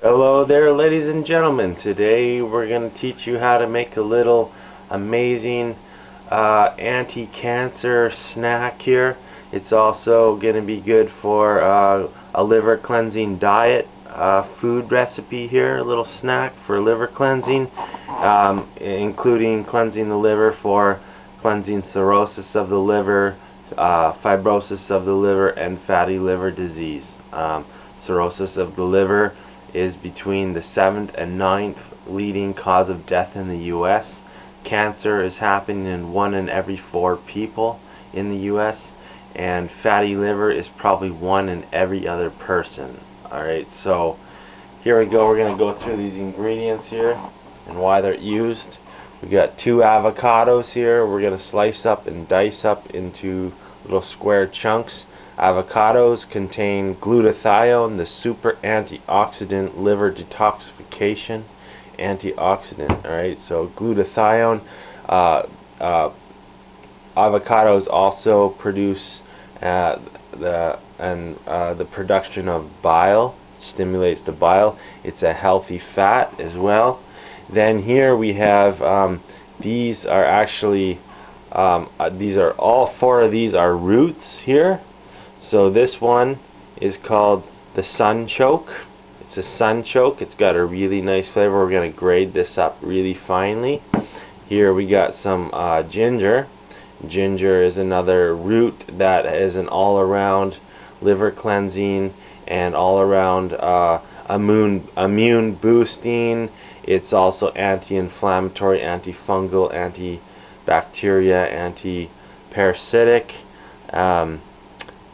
Hello there, ladies and gentlemen. Today we're going to teach you how to make a little amazing anti-cancer snack here. It's also going to be good for a liver cleansing diet food recipe here, a little snack for liver cleansing, including cleansing the liver for cleansing cirrhosis of the liver, fibrosis of the liver, and fatty liver disease. Cirrhosis of the liver is between the 7th and 9th leading cause of death in the U.S. Cancer is happening in 1 in every 4 people in the U.S. and fatty liver is probably 1 in every other person. Alright, so here we go. We're going to go through these ingredients here and why they're used. We got 2 avocados here. We're going to slice up and dice up into little square chunks. Avocados contain glutathione, the super antioxidant, liver detoxification antioxidant. Alright, so glutathione. Avocados also produce the production of bile, stimulates the bile. It's a healthy fat as well. Then here we have these are actually all 4 of these are roots here. So this one is called the sunchoke. It's a sunchoke. It's got a really nice flavor. We're going to grate this up really finely. Here we got some ginger. Ginger is another root that is an all-around liver cleansing and all-around immune boosting. It's also anti-inflammatory, antifungal, antibacteria, anti-parasitic.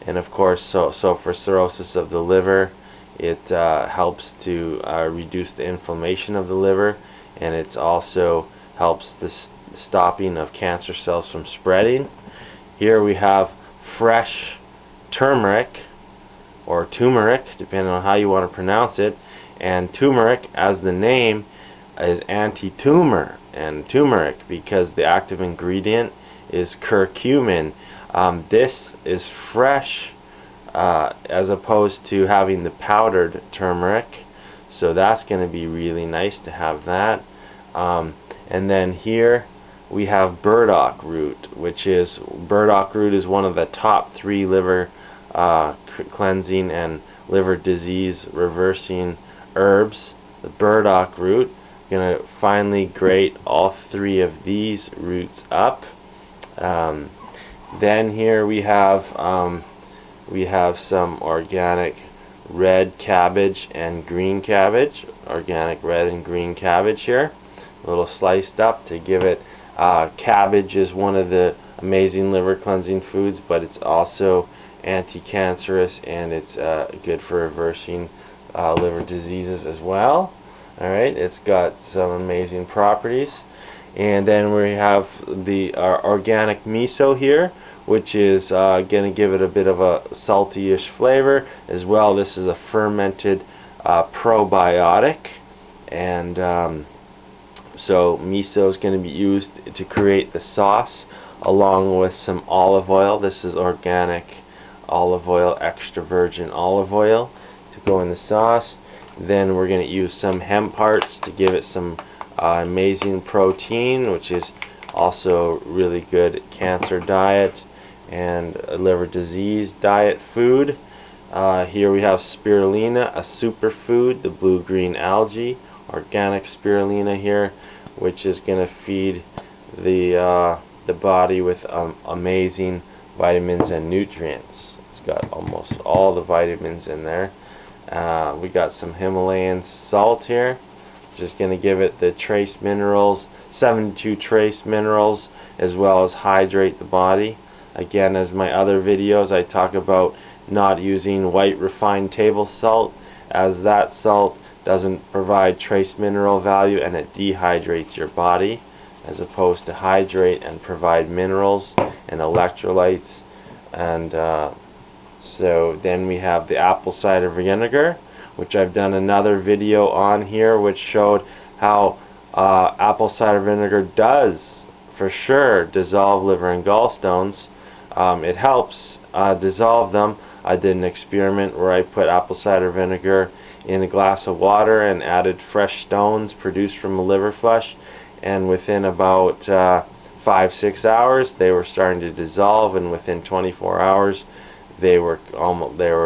And of course, so for cirrhosis of the liver, it helps to reduce the inflammation of the liver, and it also helps the stopping of cancer cells from spreading. Here we have fresh turmeric, or turmeric, depending on how you want to pronounce it. And turmeric, as the name, is anti-tumor, and turmeric because the active ingredient is curcumin. This is fresh as opposed to having the powdered turmeric, so that's going to be really nice to have that. And then here we have burdock root, burdock root is one of the top 3 liver cleansing and liver disease reversing herbs. The burdock root, going to finally grate all 3 of these roots up. Then here we have some organic red cabbage and green cabbage. Organic red and green cabbage here, a little sliced up to give it. Cabbage is one of the amazing liver cleansing foods, but it's also anti-cancerous and it's good for reversing liver diseases as well. Alright, it's got some amazing properties. And then we have our organic miso here, which is going to give it a bit of a salty-ish flavor as well. This is a fermented probiotic, and so miso is going to be used to create the sauce along with some olive oil. This is organic olive oil, extra virgin olive oil to go in the sauce. Then we're going to use some hemp hearts to give it some amazing protein, which is also really good cancer diet and liver disease diet food. Here we have spirulina, a superfood, the blue-green algae, organic spirulina here, which is going to feed the body with amazing vitamins and nutrients. It's got almost all the vitamins in there. We got some Himalayan salt here, just going to give it the trace minerals, 72 trace minerals, as well as hydrate the body. Again, as my other videos, I talk about not using white refined table salt, as that salt doesn't provide trace mineral value and it dehydrates your body, as opposed to hydrate and provide minerals and electrolytes. And so then we have the apple cider vinegar, which I've done another video on here, which showed how apple cider vinegar does for sure dissolve liver and gallstones. It helps dissolve them. I did an experiment where I put apple cider vinegar in a glass of water and added fresh stones produced from a liver flush, and within about 5-6 hours they were starting to dissolve, and within 24 hours they were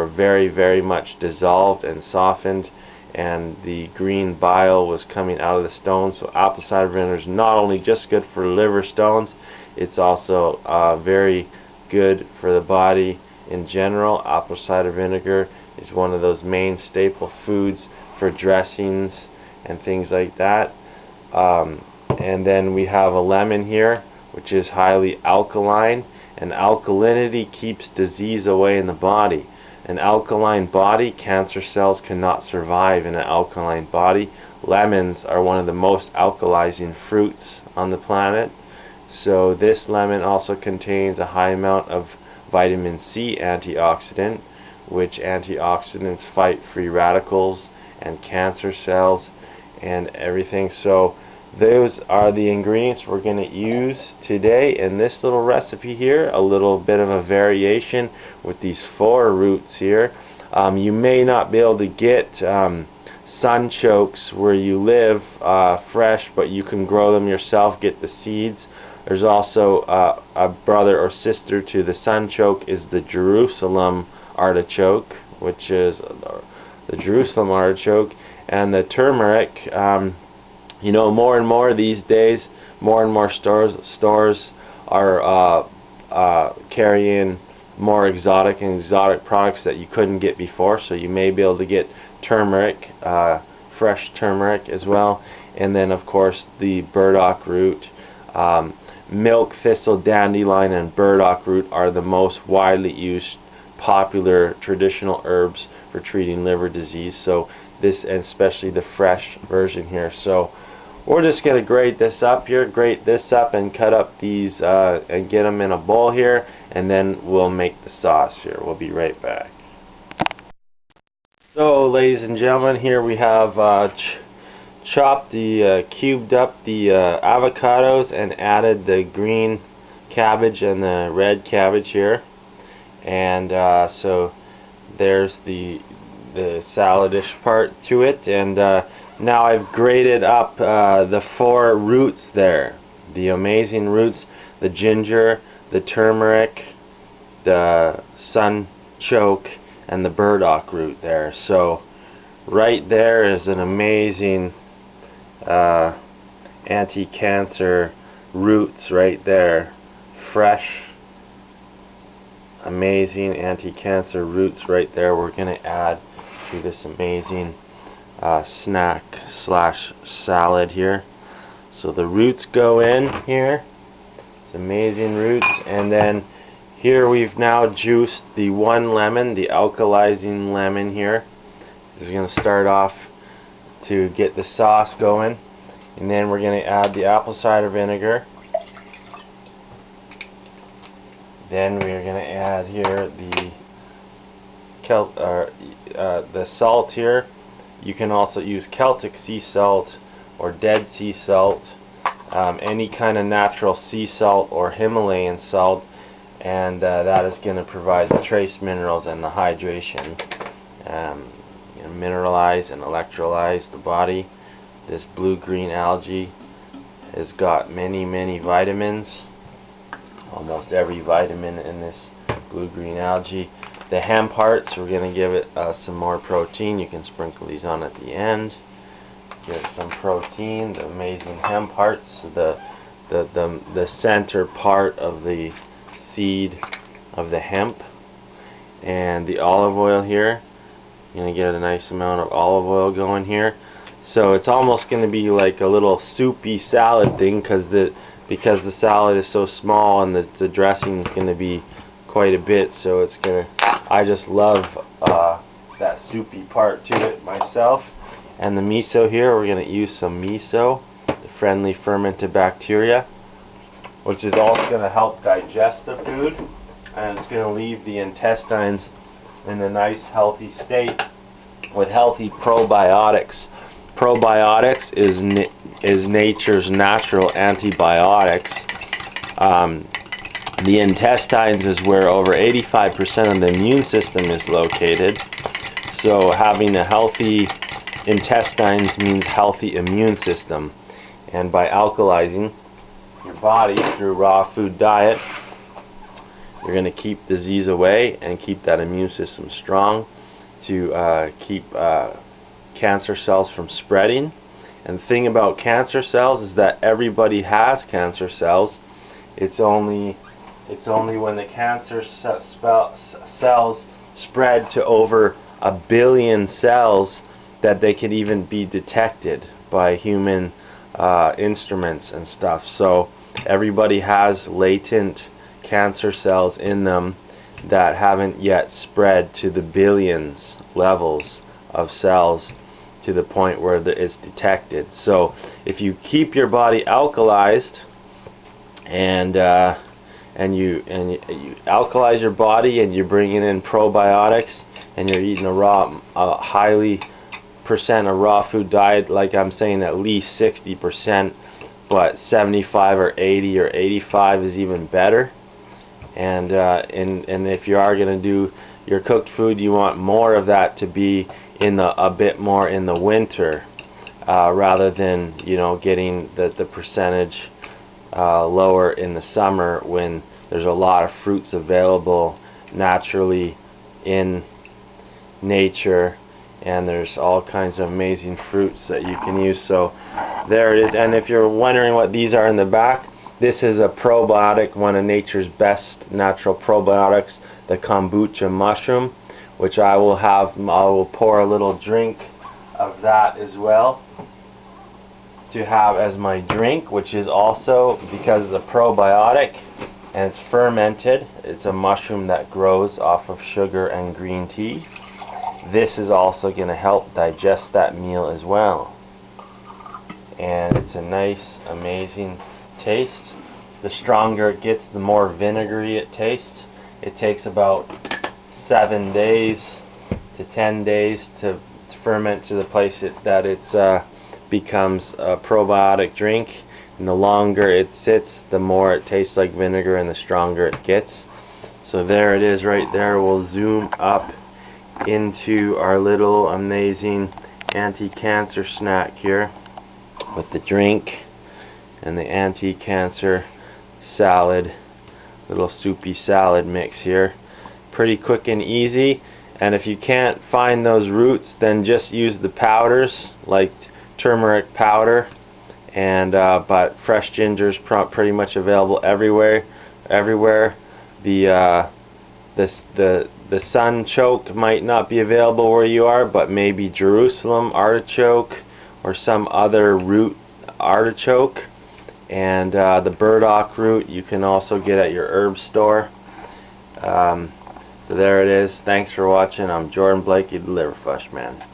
very much dissolved and softened, and the green bile was coming out of the stones. So apple cider vinegar is not only just good for liver stones, it's also very good for the body in general. Apple cider vinegar is one of those main staple foods for dressings and things like that. And then we have a lemon here, which is highly alkaline, and alkalinity keeps disease away in the body. An alkaline body, cancer cells cannot survive in an alkaline body. Lemons are one of the most alkalizing fruits on the planet. So this lemon also contains a high amount of vitamin C antioxidant, which antioxidants fight free radicals and cancer cells and everything. So those are the ingredients we're going to use today in this little recipe here. A little bit of a variation with these 4 roots here. You may not be able to get sunchokes where you live fresh, but you can grow them yourself, get the seeds. There's also a brother or sister to the sunchoke is the Jerusalem artichoke, which is the Jerusalem artichoke, and the turmeric. You know, more and more these days, more and more stores are carrying more exotic products that you couldn't get before. So you may be able to get turmeric, fresh turmeric as well, and then of course the burdock root. Milk thistle, dandelion, and burdock root are the most widely used popular traditional herbs for treating liver disease. So this, and especially the fresh version here. So we're just going to grate this up and cut up these and get them in a bowl here, and then we'll make the sauce here. We'll be right back. So ladies and gentlemen, here we have chopped cubed up the avocados and added the green cabbage and the red cabbage here, and so there's the saladish part to it. And now I've grated up the 4 roots there, the amazing roots, the ginger, the turmeric, the sunchoke, and the burdock root there. So right there is an amazing anti-cancer roots right there. Fresh, amazing anti-cancer roots right there. We're going to add to this amazing snack slash salad here. So the roots go in here. It's amazing roots. And then here we've now juiced the 1 lemon, the alkalizing lemon here. This is going to start off to get the sauce going, and then we're going to add the apple cider vinegar. Then we're going to add here the salt here. You can also use Celtic sea salt or Dead Sea salt, any kind of natural sea salt or Himalayan salt, and that is going to provide the trace minerals and the hydration, mineralize and electrolyze the body. This blue-green algae has got many vitamins, almost every vitamin in this blue-green algae. The hemp hearts, we're going to give it some more protein. You can sprinkle these on at the end. Get some protein. The amazing hemp hearts, the center part of the seed of the hemp. And the olive oil here. You're going to get a nice amount of olive oil going here. So it's almost going to be like a little soupy salad thing, because the salad is so small and the dressing is going to be quite a bit. So it's going to, I just love that soupy part to it myself. And the miso here, we're going to use some miso, the friendly fermented bacteria, which is also going to help digest the food, and it's going to leave the intestines in a nice healthy state with healthy probiotics. Probiotics is nature's natural antibiotics. The intestines is where over 85% of the immune system is located. So having a healthy intestines means healthy immune system. And by alkalizing your body through raw food diet, you're going to keep disease away and keep that immune system strong to keep cancer cells from spreading. And the thing about cancer cells is that everybody has cancer cells. It's only when the cancer cells spread to over 1 billion cells that they can even be detected by human instruments and stuff. So everybody has latent cancer cells in them that haven't yet spread to the billions levels of cells to the point where it's detected. So if you keep your body alkalized and you alkalize your body and you're bringing in probiotics and you're eating a highly percent of raw food diet, like I'm saying at least 60%, but 75 or 80 or 85 is even better. And if you are going to do your cooked food, you want more of that to be in a bit more in the winter, rather than, you know, getting the percentage lower in the summer when there's a lot of fruits available naturally in nature, and there's all kinds of amazing fruits that you can use. So there it is. And if you're wondering what these are in the back, this is a probiotic, one of nature's best natural probiotics, the kombucha mushroom, which I will pour a little drink of that as well to have as my drink, which is also, because it's a probiotic and it's fermented, it's a mushroom that grows off of sugar and green tea. This is also going to help digest that meal as well. And it's a nice, amazing taste. The stronger it gets, the more vinegary it tastes. It takes about 7 days to 10 days to ferment to the place that it becomes a probiotic drink. And the longer it sits, the more it tastes like vinegar and the stronger it gets. So there it is right there. We'll zoom up into our little amazing anti-cancer snack here with the drink and the anti-cancer salad, little soupy salad mix here. Pretty quick and easy. And if you can't find those roots, then just use the powders like turmeric powder, and but fresh ginger is pretty much available everywhere. The sunchoke might not be available where you are, but maybe Jerusalem artichoke or some other root artichoke. And the burdock root you can also get at your herb store. So there it is. Thanks for watching. I'm Jordan Blaikie, the Liver Flush Man.